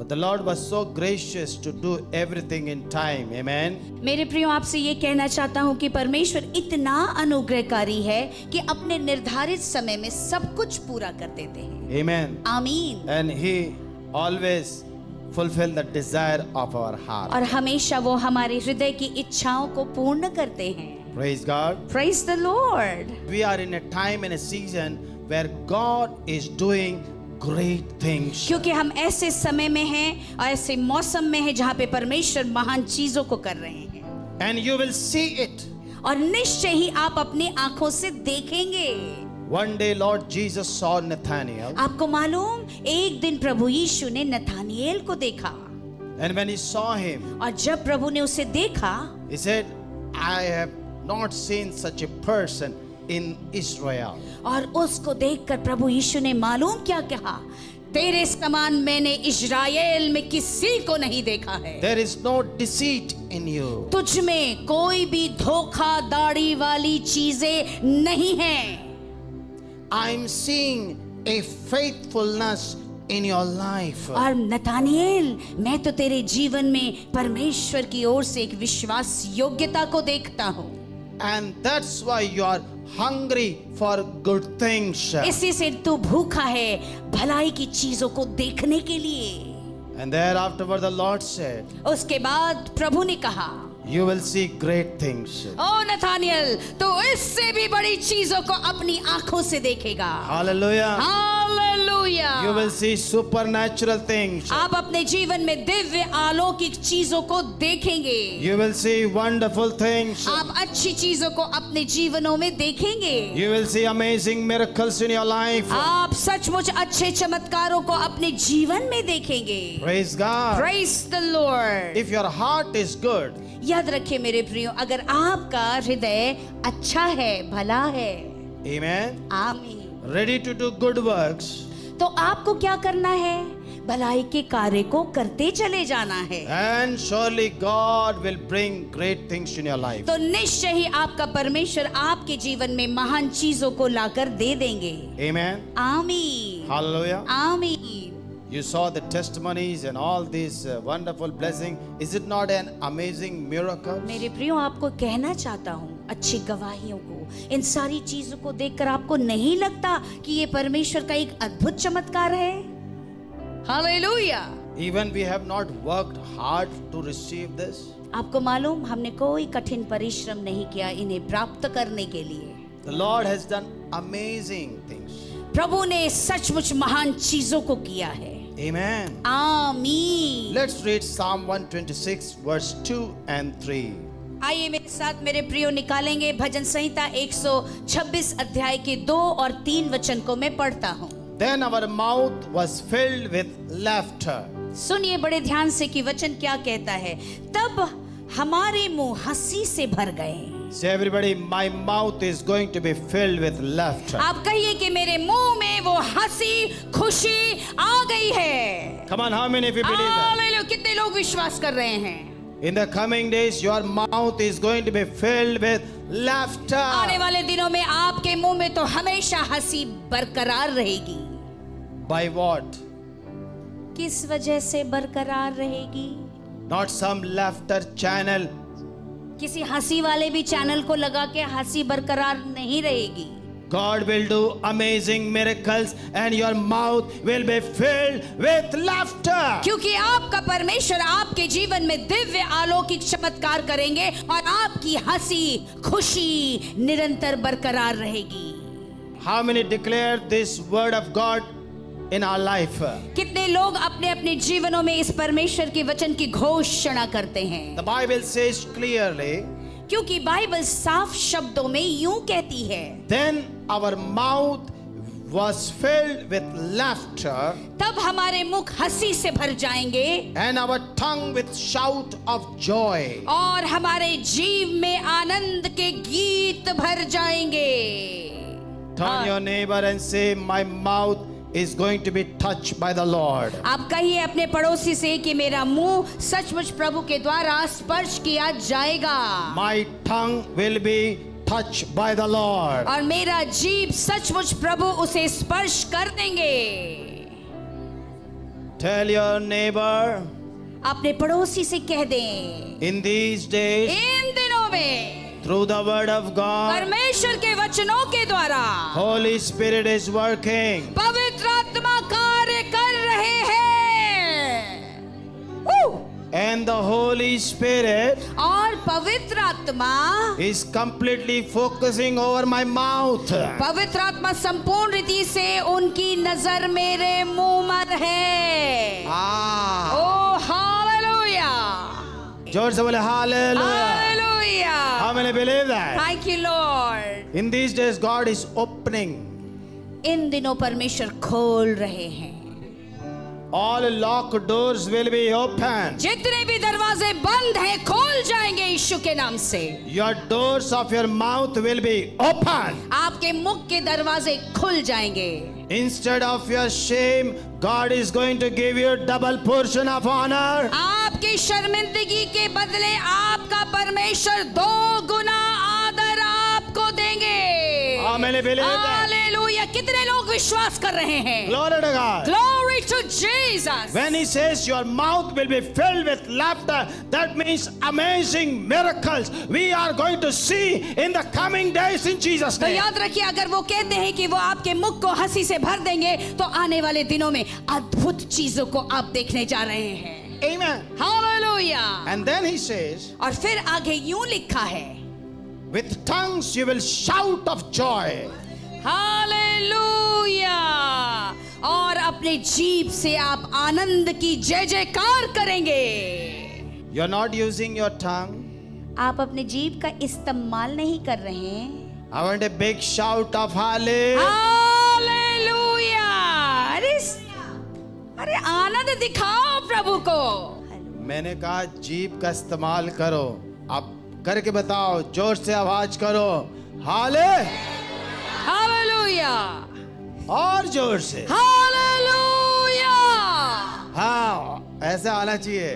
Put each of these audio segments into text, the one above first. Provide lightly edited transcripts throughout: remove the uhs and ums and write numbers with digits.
But the Lord was so gracious to do everything in time. Amen. मेरे प्रियो, आपसे ये कहना चाहता हूँ कि परमेश्वर इतना अनुग्रहकारी है कि अपने निर्धारित समय में सब कुछ पूरा कर देते हैं। Amen. आमीन। And He always fulfill the desire of our heart. और हमेशा वो हमारे हृदय की इच्छाओं को पूर्ण करते हैं। Praise God. Praise the Lord. We are in a time and a season where God is doing great things. क्योंकि हम ऐसे समय में हैं और ऐसे मौसम में हैं जहाँ पे परमेश्वर महान चीजों को कर रहे हैं। And you will see it. और निश्चय ही आप अपनी आंखों से देखेंगे। One day Lord Jesus saw Nathanael. आपको मालूम, एक दिन प्रभु यीशु ने नथानिएल को देखा। And when he saw him, और जब प्रभु ने उसे देखा, he said, I have not seen such a person in Israel. और उसको देखकर प्रभु यीशु ने मालूम क्या कहा, तेरे समान मैंने इस्राएल में किसी को नहीं देखा है। There is no deceit in you. तुझ में कोई भी धोखाधड़ी वाली चीजें नहीं हैं। I'm seeing a faithfulness in your life. और नथानिएल, मैं तो तेरे जीवन में परमेश्वर की ओर से एक विश्वास योग्यता को देखता हूँ। And that's why you are hungry for good things. इसी से तू भूखा है भलाई की चीजों को देखने के लिए। And thereafterward the Lord said, उसके बाद प्रभु ने कहा, you will see great things. Oh Nathaniel, तो इससे भी बड़ी चीजों को अपनी आंखों से देखेगा। Hallelujah. Hallelujah. You will see supernatural things. आप अपने जीवन में दिव्य अलौकिक चीजों को देखेंगे। You will see wonderful things. आप अच्छी चीजों को अपने जीवनों में देखेंगे। You will see amazing miracles in your life. आप सचमुच अच्छे चमत्कारों को अपने जीवन में देखेंगे। Praise God. Praise the Lord. If your heart is good, याद रखिए मेरे प्रियो, अगर आपका हृदय अच्छा है, भला है, amen, आमीन, ready to do good works, तो आपको क्या करना है? भलाई के कार्य को करते चले जाना है। and surely God will bring great things in your life. तो निश्चय ही आपका परमेश्वर आपके जीवन में महान चीजों को लाकर दे देंगे। Amen. आमीन, Hallelujah. आमीन। You saw the testimonies and all these wonderful blessings. Is it not an amazing miracle? मेरे प्रियो, आपको कहना चाहता हूँ, अच्छी गवाहियों को, इन सारी चीजों को देखकर आपको नहीं लगता कि ये परमेश्वर का एक अद्भुत चमत्कार है? Hallelujah. Even we have not worked hard to receive this. आपको मालूम, हमने कोई कठिन परिश्रम नहीं किया इन्हें प्राप्त करने के लिए। The Lord has done amazing things. प्रभु ने सचमुच महान चीजों को किया है। Amen. आमीन। Let's read Psalm 126 verse 2 and 3. आइए मेरे साथ मेरे प्रियो निकालेंगे भजन संहिता 126 अध्याय के 2 और 3 वचन को मैं पढ़ता हूँ। Then our mouth was filled with laughter. सुनिए बड़े ध्यान से कि वचन क्या कहता है। तब हमारे मुंह हंसी से भर गए। Say everybody, my mouth is going to be filled with laughter. आप कहिए कि मेरे मुंह में वो हंसी खुशी आ गई है। Come on, how many of you believe that? Hallelujah. कितने लोग विश्वास कर रहे हैं? In the coming days, your mouth is going to be filled with laughter. आने वाले दिनों में आपके मुंह में तो हमेशा हंसी बरकरार रहेगी। By what? किस वजह से बरकरार रहेगी? Not some laughter channel. किसी हंसी वाले भी चैनल को लगा के हंसी बरकरार नहीं रहेगी। God will do amazing miracles and your mouth will be filled with laughter. क्योंकि आपका परमेश्वर आपके जीवन में दिव्य अलौकिक चमत्कार करेंगे और आपकी हंसी खुशी निरंतर बरकरार रहेगी। How many declare this word of God in our life? कितने लोग अपने अपने जीवनों में इस परमेश्वर के वचन की घोषणा करते हैं? The Bible says clearly, क्योंकि बाइबल साफ शब्दों में यूं कहती है, then our mouth was filled with laughter तब हमारे मुख हंसी से भर जाएंगे and our tongue with shout of joy. और हमारे जीव में आनंद के गीत भर जाएंगे। Turn your neighbor and say, my mouth is going to be touched by the Lord. आप कहिए अपने पड़ोसी से कि मेरा मुंह सचमुच प्रभु के द्वारा स्पर्श किया जाएगा। My tongue will be touched by the Lord. और मेरा जीभ सचमुच प्रभु उसे स्पर्श कर देंगे। Tell your neighbor, अपने पड़ोसी से कह दें, in these days, इन दिनों में through the word of God, परमेश्वर के वचनों के द्वारा Holy Spirit is working. पवित्र आत्मा कार्य कर रहे हैं। And the Holy Spirit और पवित्र आत्मा is completely focusing over my mouth. पवित्र आत्मा संपूर्ण रीति से उनकी नजर मेरे मुंह पर है। Ah. ओ हालेलुया, जोर से बोले hallelujah. Hallelujah. How many believe that? Thank you Lord. In these days, God is opening. इन दिनों परमेश्वर खोल रहे हैं। All locked doors will be open. जितने भी दरवाजे बंद हैं खोल जाएंगे यीशु के नाम से। Your doors of your mouth will be open. आपके मुख के दरवाजे खुल जाएंगे। Instead of your shame, God is going to give you double portion of honor. आपकी शर्मिंदगी के बदले आपका परमेश्वर 2 गुना आदर आपको देंगे। How many believe that? Hallelujah. कितने लोग विश्वास कर रहे हैं? Glory to God. Glory to Jesus. When he says your mouth will be filled with laughter, that means amazing miracles we are going to see in the coming days in Jesus' तो name. याद रखिए, अगर वो कहते हैं कि वो आपके मुख को हंसी से भर देंगे, तो आने वाले दिनों में अद्भुत चीजों को आप देखने जा रहे हैं। Amen. Hallelujah. And then he says, और फिर आगे यूं लिखा है, with tongues you will shout of joy. Hallelujah. और अपने जीभ से आप आनंद की जय जयकार करेंगे। You're not using your tongue. आप अपने जीभ का इस्तेमाल नहीं कर रहे हैं। I want a big shout of hallelujah. Hallelujah. अरे आनंद दिखाओ प्रभु को। मैंने कहा जीभ का इस्तेमाल करो। आप करके बताओ, जोर से आवाज करो, हालेलुया। और जोर से। हालेलुया। हाँ, ऐसा आना चाहिए।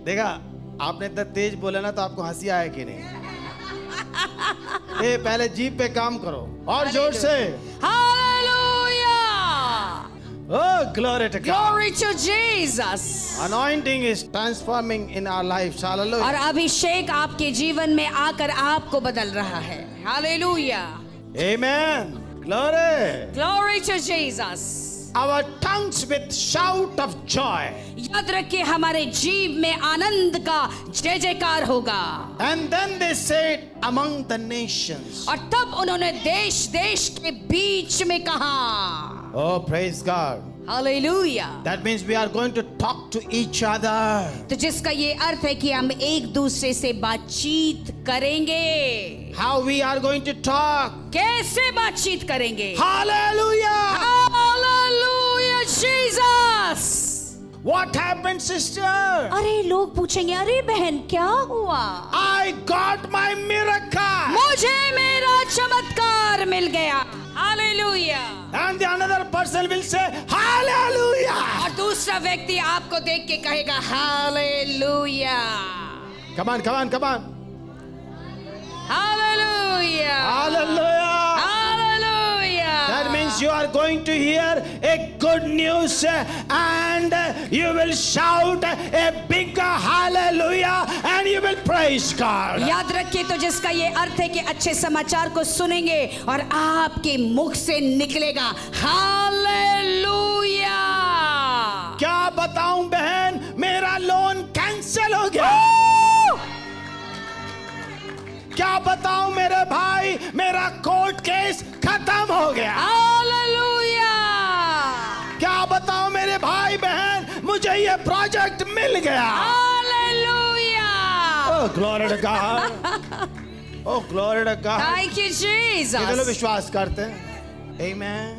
देखा, आपने इतना तेज बोला ना तो आपको हंसी आए कि नहीं? पहले जीभ पे काम करो और जोर से। Hallelujah. Oh, glory to God. Glory to Jesus. Anointing is transforming in our lives. Hallelujah. और अभिषेक आपके जीवन में आकर आपको बदल रहा है। Hallelujah. Amen. Glory. Glory to Jesus. Our tongues with shout of joy. याद रखिए, हमारे जीव में आनंद का जय जयकार होगा। And then they said among the nations. और तब उन्होंने देश देश के बीच में कहा। Oh, praise God. Hallelujah. That means we are going to talk to each other. तो जिसका ये अर्थ है कि हम एक दूसरे से बातचीत करेंगे। How we are going to talk? कैसे बातचीत करेंगे? Hallelujah. Hallelujah Jesus. What happened, sister? अरे लोग पूछेंगे, अरे बहन क्या हुआ? I got my miracle. मुझे मेरा चमत्कार मिल गया। Hallelujah. And the another person will say, Hallelujah. और दूसरा व्यक्ति आपको देख के कहेगा hallelujah. Come on, come on, come on. Hallelujah. Hallelujah. Hallelujah. That means you are going to hear a good news and you will shout a big hallelujah and you will praise God. याद रखिए, तो जिसका ये अर्थ है कि अच्छे समाचार को सुनेंगे और आपके मुख से निकलेगा हालेलुया। क्या बताऊं बहन, मेरा लोन कैंसिल हो गया। क्या बताऊं मेरे भाई, मेरा कोर्ट केस खत्म हो गया। हालेलुया। क्या बताऊं मेरे भाई बहन, मुझे ये प्रोजेक्ट मिल गया। Hallelujah. Oh, glory to God. Oh, glory to God. Thank you कितने लोग Jesus। विश्वास करते हैं? Amen.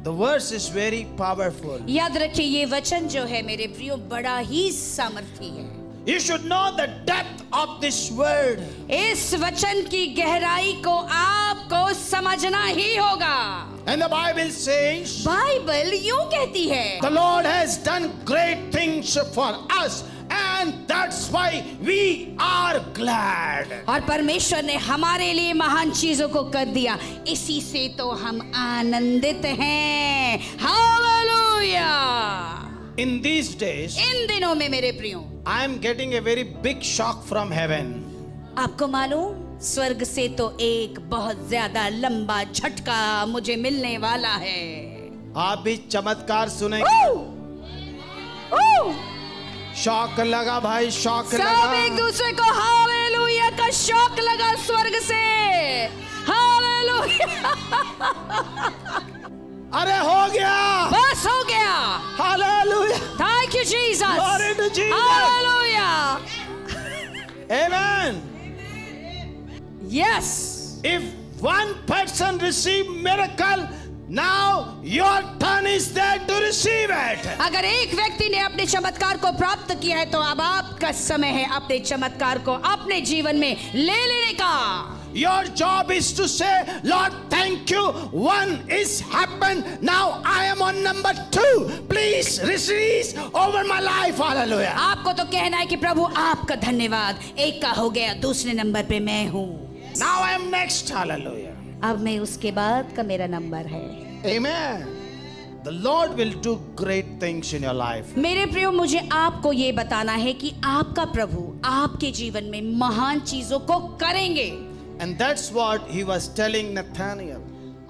The verse is very powerful. याद रखिए, ये वचन जो है मेरे प्रियो बड़ा ही सामर्थी है। You should know the depth of this word. इस वचन की गहराई को आपको समझना ही होगा। And the Bible says, Bible यूं कहती है, the Lord has done great things for us and that's why we are glad. और परमेश्वर ने हमारे लिए महान चीजों को कर दिया, इसी से तो हम आनंदित हैं। हालेलुया। In these days, इन दिनों में मेरे प्रियो, I am getting a very big shock from heaven. आपको मालूम, स्वर्ग से तो एक बहुत ज्यादा लंबा झटका मुझे मिलने वाला है। आप भी चमत्कार सुनेंगे। शॉक लगा भाई, शॉक सब लगा। एक दूसरे को हालेलुया का शौक लगा स्वर्ग से। हालेलुया। अरे हो गया, बस हो गया। Hallelujah, thank you Jesus. Glory to Jesus. Hallelujah. amen. Yes. If one person receive miracle, now your turn is there to receive it. अगर एक व्यक्ति ने अपने चमत्कार को प्राप्त किया है तो अब आपका समय है अपने चमत्कार को अपने जीवन में ले लेने का। Your job is to say, Lord, thank you. One is happened. Now I am on number 2. Please release over my life. Hallelujah. आपको तो कहना है कि प्रभु आपका धन्यवाद, एक का हो गया, दूसरे नंबर पे मैं हूँ। Now I am next. Hallelujah. अब मैं उसके बाद का मेरा नंबर है। Amen. The Lord will do great things in your life. मेरे प्रियो, मुझे आपको ये बताना है कि आपका प्रभु आपके जीवन में महान चीजों को करेंगे। And that's what he was telling Nathaniel.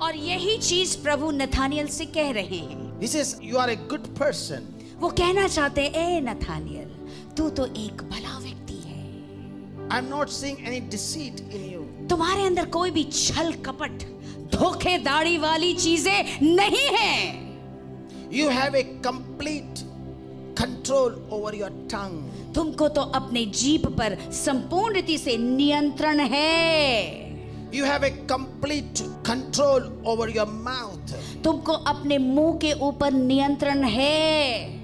और यही चीज प्रभु नथानियल से कह रहे हैं। He says, you are a good person. वो कहना चाहते हैं, ए नथानियल, तू तो एक भला व्यक्ति है। I'm not seeing any deceit in you. तुम्हारे अंदर कोई भी छल कपट धोखेधाड़ी वाली चीजें नहीं हैं। You have a complete control over your tongue. तुमको तो अपने जीभ पर संपूर्ण रीति से नियंत्रण है। You have a complete control over your mouth. तुमको अपने मुंह के ऊपर नियंत्रण है।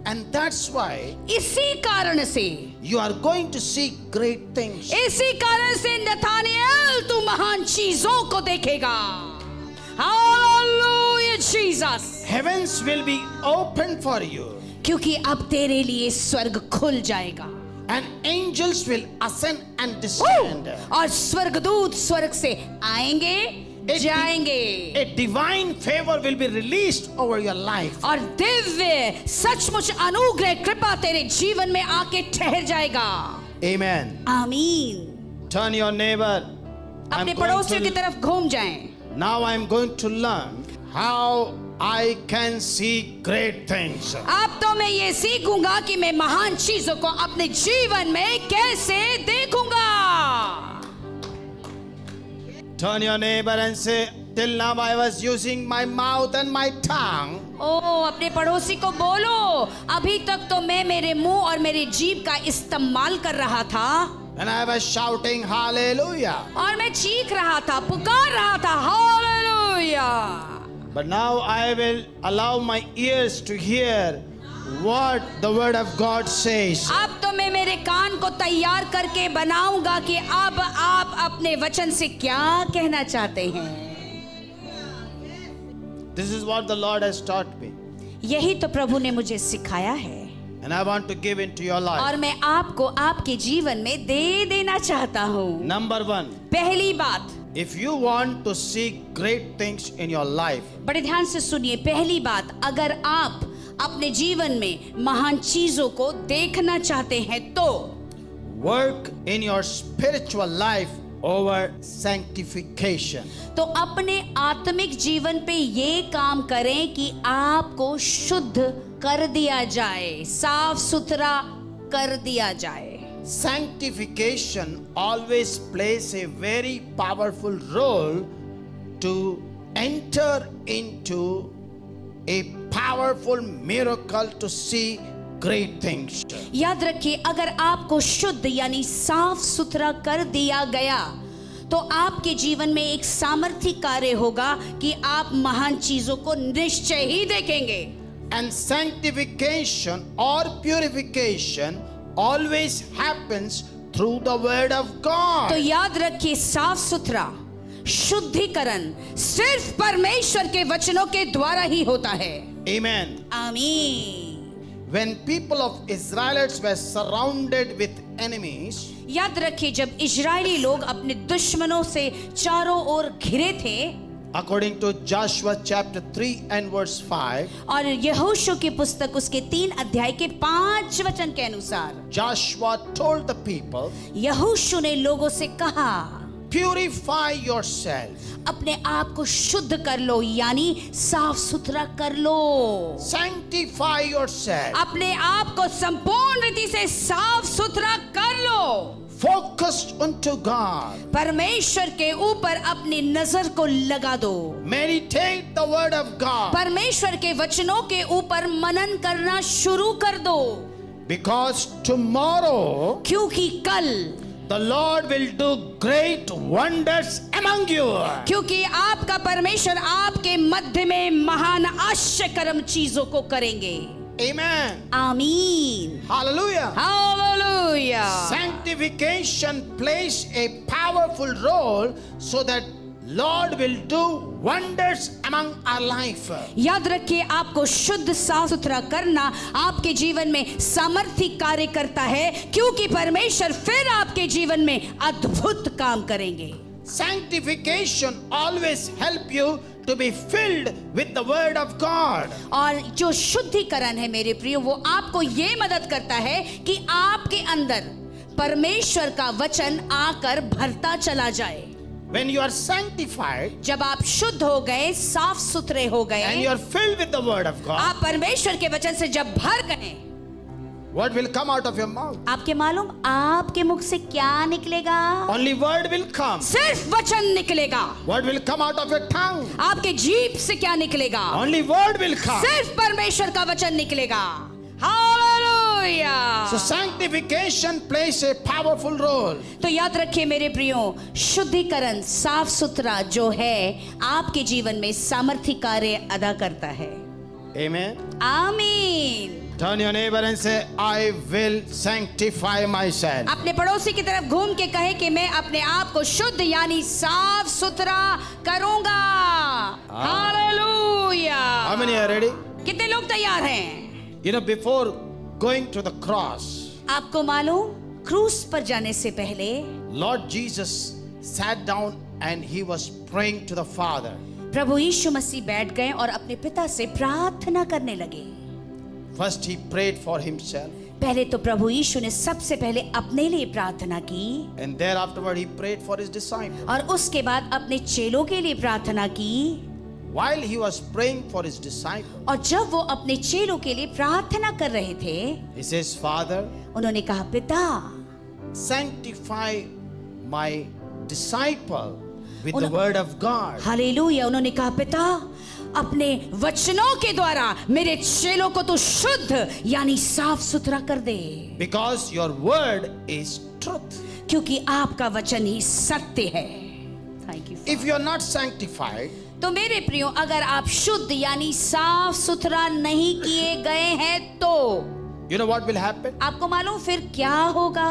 And that's why इसी कारण से, you are going to see great things. इसी कारण से नथानियल, तू महान चीजों को देखेगा। Hallelujah Jesus. Heavens will be open for you. क्योंकि अब तेरे लिए स्वर्ग खुल जाएगा। And angels will ascend and descend. और स्वर्गदूत स्वर्ग से आएंगे, जाएंगे। A divine favor will be released over your life. और दिव्य सचमुच अनुग्रह कृपा तेरे जीवन में आके ठहर जाएगा। Amen. आमीन। Turn your neighbor. अपने पड़ोसियों की तरफ घूम जाएं। Now I am going to learn how I can see great things. अब तो मैं ये सीखूंगा कि मैं महान चीजों को अपने जीवन में कैसे देखूंगा। Turn your neighbor and say, till now I was using my mouth and my tongue. ओ, अपने पड़ोसी को बोलो, अभी तक तो मैं मेरे मुंह और मेरे जीभ का इस्तेमाल कर रहा था। And I was shouting hallelujah. और मैं चीख रहा था, पुकार रहा था, hallelujah. But now I will allow my ears to hear what the word of God says. अब तो मैं मेरे कान को तैयार करके बनाऊंगा कि अब आप अपने वचन से क्या कहना चाहते हैं। This is what the Lord has taught me. यही तो प्रभु ने मुझे सिखाया है। And I want to give into your life. और मैं आपको आपके जीवन में दे देना चाहता हूँ। Number 1. पहली बात, If you want to see great things in your life, बड़े ध्यान से सुनिए। पहली बात, अगर आप अपने जीवन में महान चीजों को देखना चाहते हैं तो work in your spiritual life over sanctification. तो अपने आत्मिक जीवन पे ये काम करें कि आपको शुद्ध कर दिया जाए, साफ सुथरा कर दिया जाए। Sanctification always plays a very powerful role to enter into a powerful miracle to see great things. याद रखिए, अगर आपको शुद्ध यानी साफ सुथरा कर दिया गया तो आपके जीवन में एक सामर्थ्य कार्य होगा कि आप महान चीजों को निश्चय ही देखेंगे। And sanctification or purification always happens through the word of God. तो याद रखिए, साफ सुथरा शुद्धिकरण सिर्फ परमेश्वर के वचनों के द्वारा ही होता है। Amen. आमीन। When people of Israelites were surrounded with enemies, याद रखिए, जब इजरायली लोग अपने दुश्मनों से चारों ओर घिरे थे, According to Joshua chapter 3 and verse 5, और यहोशू की पुस्तक उसके 3 अध्याय के 5 वचन के अनुसार Joshua told the people, यहोशू ने लोगों से कहा, purify yourself, अपने आप को शुद्ध कर लो, यानी साफ सुथरा कर लो। sanctify yourself, अपने आप को संपूर्ण रीति से साफ सुथरा कर लो। focused unto God, परमेश्वर के ऊपर अपनी नजर को लगा दो। meditate the word of God, परमेश्वर के वचनों के ऊपर मनन करना शुरू कर दो, because tomorrow क्योंकि कल the Lord will do great wonders among you. क्योंकि आपका परमेश्वर आपके मध्य में महान आश्चर्यकरम चीजों को करेंगे। Amen. आमीन। Hallelujah. Hallelujah. Sanctification plays a powerful role so that Lord will do wonders among our life. याद रखिए, आपको शुद्ध साफ सुथरा करना आपके जीवन में सामर्थ्य कार्य करता है, क्योंकि परमेश्वर फिर आपके जीवन में अद्भुत काम करेंगे। Sanctification always help you to be filled with the word of God. और जो शुद्धिकरण है मेरे प्रियो, वो आपको ये मदद करता है कि आपके अंदर परमेश्वर का वचन आकर भरता चला जाए। When you are sanctified जब आप शुद्ध हो गए, साफ सुथरे हो and गए, you are filled with the word of God, आप परमेश्वर के वचन से जब भर गए, what will come out of your mouth? आपके मालूम आपके मुख से क्या निकलेगा? Only word will come. सिर्फ वचन निकलेगा। What will come out of your tongue? आपके जीभ से क्या निकलेगा? Only word will come. सिर्फ परमेश्वर का वचन निकलेगा। Hallelujah. So sanctification plays a powerful role. तो याद रखिए मेरे प्रियो, शुद्धिकरण साफ सुथरा जो है आपके जीवन में सामर्थ्य कार्य अदा करता है। Amen. आमीन। Turn your neighbor and say, I will sanctify myself. अपने पड़ोसी की तरफ घूम के कहे कि मैं अपने आप को शुद्ध यानी साफ सुथरा करूंगा। Hallelujah. How many are ready? कितने लोग तैयार हैं? You know, before going to the cross, आपको मालूम, क्रूस पर जाने से पहले Lord Jesus sat down and he was praying to the Father. प्रभु यीशु मसीह बैठ गए और अपने पिता से प्रार्थना करने लगे। First he prayed for himself, पहले तो प्रभु यीशु ने सबसे पहले अपने लिए प्रार्थना की, and thereafterward he prayed for his disciples. और उसके बाद अपने चेलों के लिए प्रार्थना की। While he was praying for his disciples, और जब वो अपने चेलों के लिए प्रार्थना कर रहे थे, he says, Father, उन्होंने कहा, पिता sanctify my disciple with the word of God. Hallelujah. उन्होंने कहा, पिता अपने वचनों के द्वारा मेरे चेलों को तो शुद्ध यानी साफ सुथरा कर दे, Because your word is truth. क्योंकि आपका वचन ही सत्य है। Thank you. If you are not sanctified, तो मेरे प्रियो, अगर आप शुद्ध यानी साफ सुथरा नहीं किए गए हैं, तो you know what will happen? आपको मालूम फिर क्या होगा?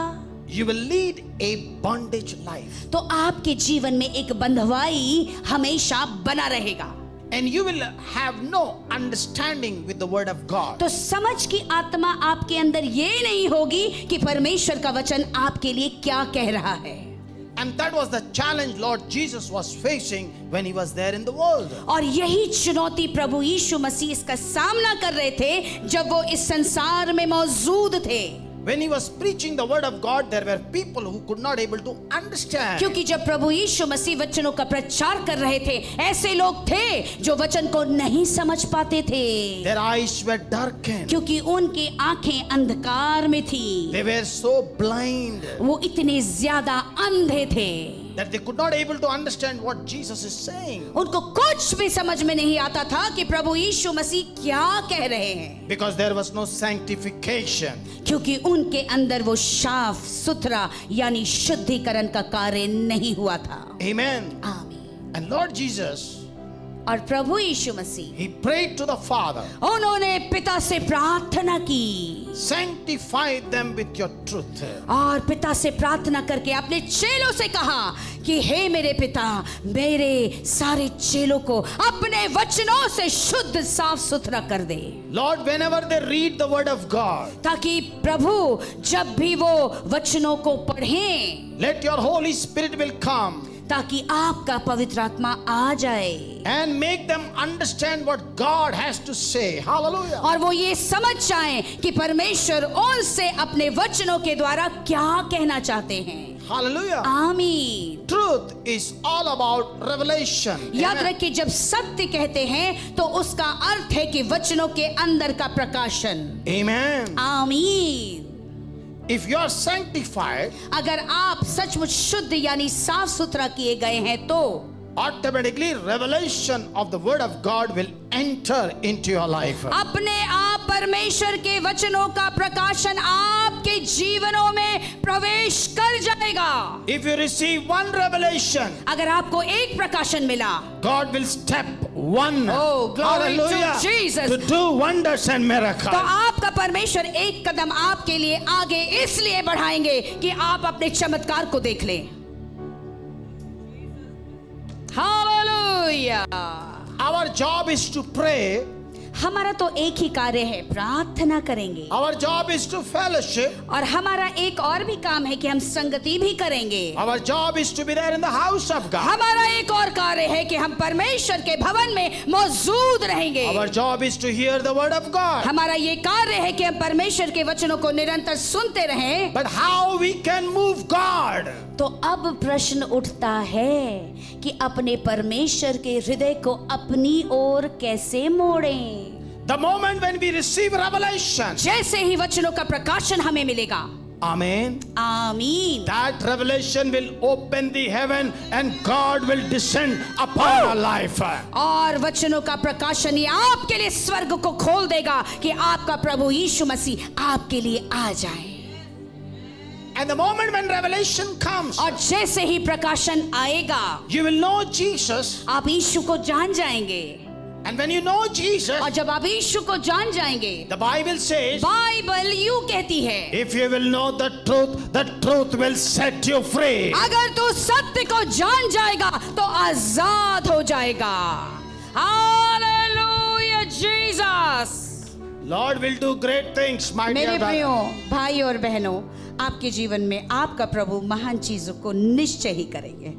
You will lead a bondage life. तो आपके जीवन में एक बंधवाई हमेशा बना रहेगा। And you will have no understanding with the word of God. तो समझ की आत्मा आपके अंदर ये नहीं होगी कि परमेश्वर का वचन आपके लिए क्या कह रहा है। And that was the challenge Lord Jesus was facing when he was there in the world. और यही चुनौती प्रभु यीशु मसीह इसका सामना कर रहे थे जब वो इस संसार में मौजूद थे। When he was preaching the word of God, there were people who could not able to understand. क्योंकि जब प्रभु यीशु मसीह वचनों का प्रचार कर रहे थे, ऐसे लोग थे जो वचन को नहीं समझ पाते थे, Their eyes were darkened. क्योंकि उनकी आंखें अंधकार में थी। They were so blind वो इतने ज्यादा अंधे थे that they could not able to understand what Jesus is saying. उनको कुछ भी समझ में नहीं आता था कि प्रभु यीशु मसीह क्या कह रहे हैं, Because there was no sanctification. क्योंकि उनके अंदर वो साफ सुथरा यानी शुद्धिकरण का कार्य नहीं हुआ था। Amen. आमीन। And Lord Jesus, और प्रभु यीशु मसीह he prayed to the Father, उन्होंने पिता से प्रार्थना की, sanctify them with your truth. और पिता से प्रार्थना करके अपने चेलों से कहा कि हे मेरे पिता, मेरे सारे चेलों को अपने वचनों से शुद्ध साफ सुथरा कर दे। Lord, whenever they read the word of God, ताकि प्रभु जब भी वो वचनों को पढ़ें, let your Holy Spirit will come ताकि आपका पवित्र आत्मा आ जाए and make them understand what God has to say. Hallelujah. और वो ये समझ जाएं कि परमेश्वर उनसे अपने वचनों के द्वारा क्या कहना चाहते हैं. Hallelujah. आमीन. Truth is all about revelation. याद Amen. रखिए, जब सत्य कहते हैं तो उसका अर्थ है कि वचनों के अंदर का प्रकाशन. Amen. आमीन. If you are sanctified, अगर आप सचमुच शुद्ध यानी साफ सुथरा किए गए हैं तो automatically revelation of the word of God will enter into your life. अपने आप परमेश्वर के वचनों का प्रकाशन आपके जीवनों में प्रवेश कर जाएगा. If you receive one revelation, अगर आपको एक प्रकाशन मिला God will step one. Oh, glory to Jesus. To do wonders and miracles. तो आपका परमेश्वर एक कदम आपके लिए आगे इसलिए बढ़ाएंगे कि आप अपने चमत्कार को देख लें. Hallelujah. Our job is to pray. हमारा तो एक ही कार्य है, प्रार्थना करेंगे. Our job is to fellowship. और हमारा एक और भी काम है कि हम संगति भी करेंगे. Our job is to be there in the house of God. हमारा एक और कार्य है कि हम परमेश्वर के भवन में मौजूद रहेंगे. Our job is to hear the word of God. हमारा ये कार्य है कि हम परमेश्वर के वचनों को निरंतर सुनते रहें. But how we can move God? तो अब प्रश्न उठता है कि अपने परमेश्वर के हृदय को अपनी ओर कैसे मोड़ें. The moment when we receive revelation. जैसे ही वचनों का प्रकाशन हमें मिलेगा. Amen. आमीन. That revelation will open the heaven and God will descend upon our life. और वचनों का प्रकाशन ये आपके लिए स्वर्ग को खोल देगा कि आपका प्रभु यीशु मसीह आपके लिए आ जाए. And the moment when revelation comes, और जैसे ही प्रकाशन आएगा you will know Jesus. आप यीशु को जान जाएंगे. And when you know Jesus, और जब आप यीशु को जान जाएंगे, the Bible says, बाइबल यूं कहती है, if you will know the truth will set you free. अगर तू सत्य को जान जाएगा तो आजाद हो जाएगा. Hallelujah Jesus. Lord will do great things, my मेरे dear brother. प्रियो भाई और बहनों, आपके जीवन में आपका प्रभु महान चीजों को निश्चय ही करेंगे.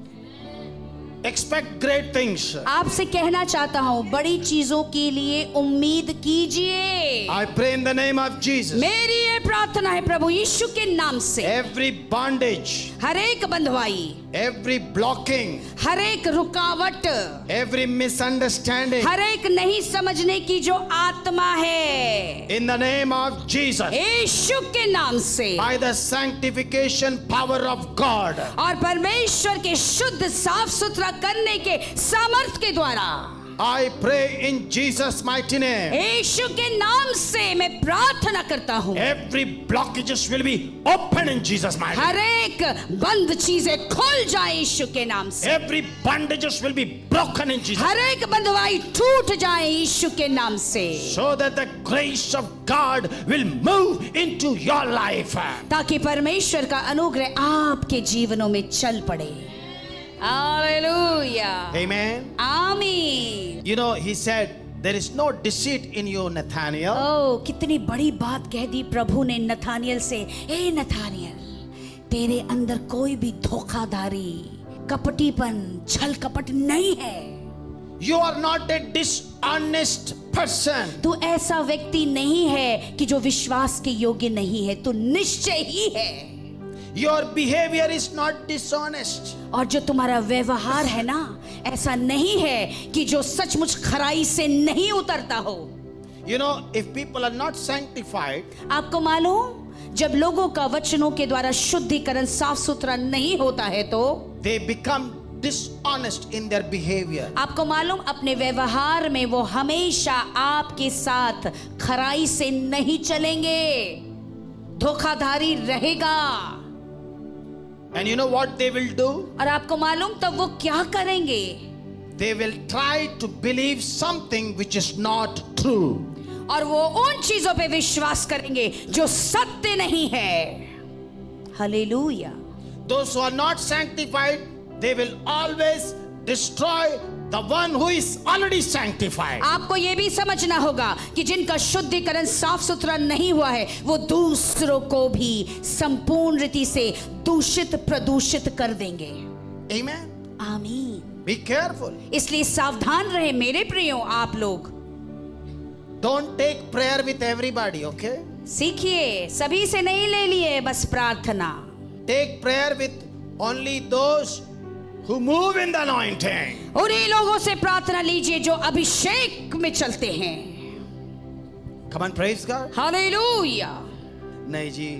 Expect great things. आपसे कहना चाहता हूँ, बड़ी चीजों के लिए उम्मीद कीजिए. I pray in the name of Jesus. मेरी ये प्रार्थना है प्रभु यीशु के नाम से. Every bondage, हर एक बंधुआई, every blocking, हर एक रुकावट, every misunderstanding, हर एक नहीं समझने की जो आत्मा है, in the name of Jesus, यीशु के नाम से by the sanctification power of God, और परमेश्वर के शुद्ध साफ सुथरा करने के सामर्थ के द्वारा I pray in Jesus' mighty name. यीशु के नाम से मैं प्रार्थना करता हूँ. Every blockages will be open in Jesus' mighty name. हर एक बंद चीजें खुल जाए यीशु के नाम से. Every bondages will be broken in Jesus' हर एक बंधुआई टूट जाए यीशु के नाम से, so that the grace of God will move into your life. ताकि परमेश्वर का अनुग्रह आपके जीवनों में चल पड़े. हालेलुया. Amen. आमीन. You know, he said, there is no deceit in you, Nathaniel. ओ, कितनी बड़ी बात कह दी प्रभु ने नथानियल से. ए नथानियल, तेरे अंदर कोई भी धोखाधड़ी, कपटीपन, छल कपट नहीं है. You are not a dishonest person. तू ऐसा व्यक्ति नहीं है कि जो विश्वास के योग्य नहीं है. तू निश्चय ही है. Your behavior is not dishonest. और जो तुम्हारा व्यवहार है ना, ऐसा नहीं है कि जो सचमुच खराई से नहीं उतरता हो. You know, if people are not sanctified, आपको मालूम, जब लोगों का वचनों के द्वारा शुद्धिकरण साफ सुथरा नहीं होता है तो they become dishonest in their behavior. आपको मालूम, अपने व्यवहार में वो हमेशा आपके साथ खराई से नहीं चलेंगे, धोखाधड़ी रहेगा. And you know what they will do? और आपको मालूम तब वो क्या करेंगे? They will try to believe something which is not true. और वो उन चीजों पे विश्वास करेंगे जो सत्य नहीं है. Hallelujah. Those who are not sanctified, they will always destroy the one who is already sanctified. आपको ये भी समझना होगा कि जिनका शुद्धिकरण साफ सुथरा नहीं हुआ है, वो दूसरों को भी संपूर्ण रीति से दूषित प्रदूषित कर देंगे. Amen. आमीन। Be careful. इसलिए सावधान रहे मेरे प्रियो आप लोग। Don't take prayer with everybody, okay? सीखिए, सभी से नहीं ले लिए बस प्रार्थना। Take prayer with only those who move in the anointing. उन्हीं लोगों से प्रार्थना लीजिए जो अभिषेक में चलते हैं। Come on, praise God. Hallelujah. नहीं जी,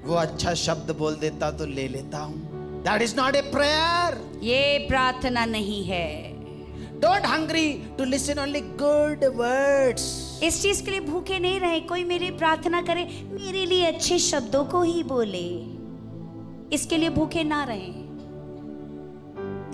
वो अच्छा शब्द बोल देता तो ले लेता हूँ। That is not a prayer. ये प्रार्थना नहीं है। Don't hungry to listen only good words. इस चीज के लिए भूखे नहीं रहे कोई मेरी प्रार्थना करे, मेरे लिए अच्छे शब्दों को ही बोले, इसके लिए भूखे ना रहे।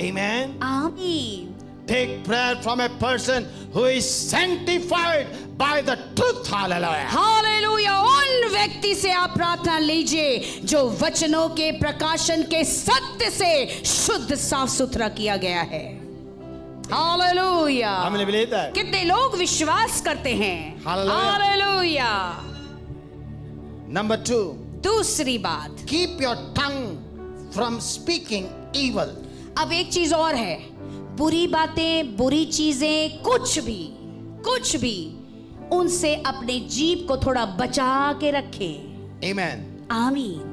Amen. आमीन। Take prayer from a person who is sanctified by the truth. Hallelujah. Hallelujah. उन व्यक्ति से आप प्रार्थना लीजिए जो वचनों के प्रकाशन के सत्य से शुद्ध साफ सुथरा किया गया है। Hallelujah. How many believe that? कितने लोग विश्वास करते हैं? Hallelujah. हालेलुया। Number 2. दूसरी बात, Keep your tongue from speaking evil. अब एक चीज और है, बुरी बातें, बुरी चीजें, कुछ भी उनसे अपने जीभ को थोड़ा बचा के रखें। Amen. आमीन।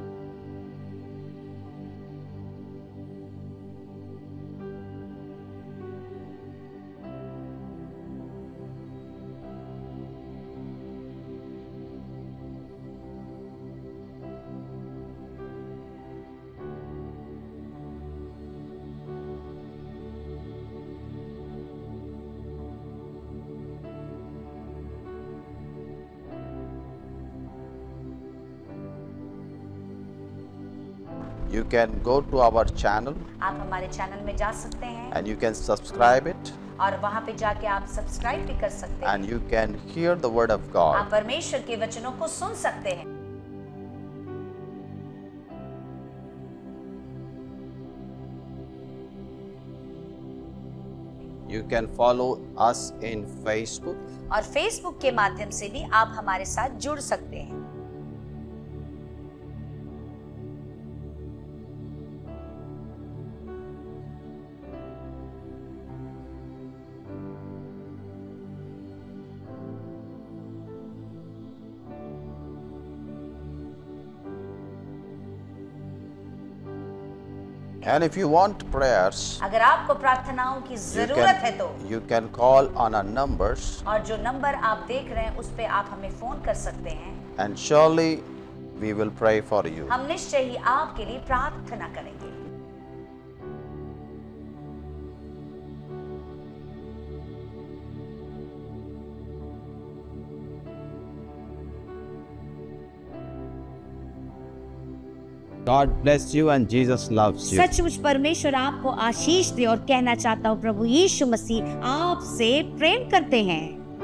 You can go to our channel आप हमारे चैनल में जा सकते हैं and you can subscribe it और वहां पे जाके आप सब्सक्राइब भी कर सकते हैं। and you can hear the word of God. आप परमेश्वर के वचनों को सुन सकते हैं। You can follow us in Facebook और फेसबुक के माध्यम से भी आप हमारे साथ जुड़ सकते हैं। and if you want prayers अगर आपको प्रार्थनाओं की जरूरत है तो you can call on our numbers और जो नंबर आप देख रहे हैं उस पे आप हमें फोन कर सकते हैं and surely we will pray for you. हम निश्चय ही आपके लिए प्रार्थना करेंगे। God bless you and Jesus loves you. सचमुच परमेश्वर आपको आशीष दे और कहना चाहता हूँ प्रभु यीशु मसीह आपसे प्रेम करते हैं।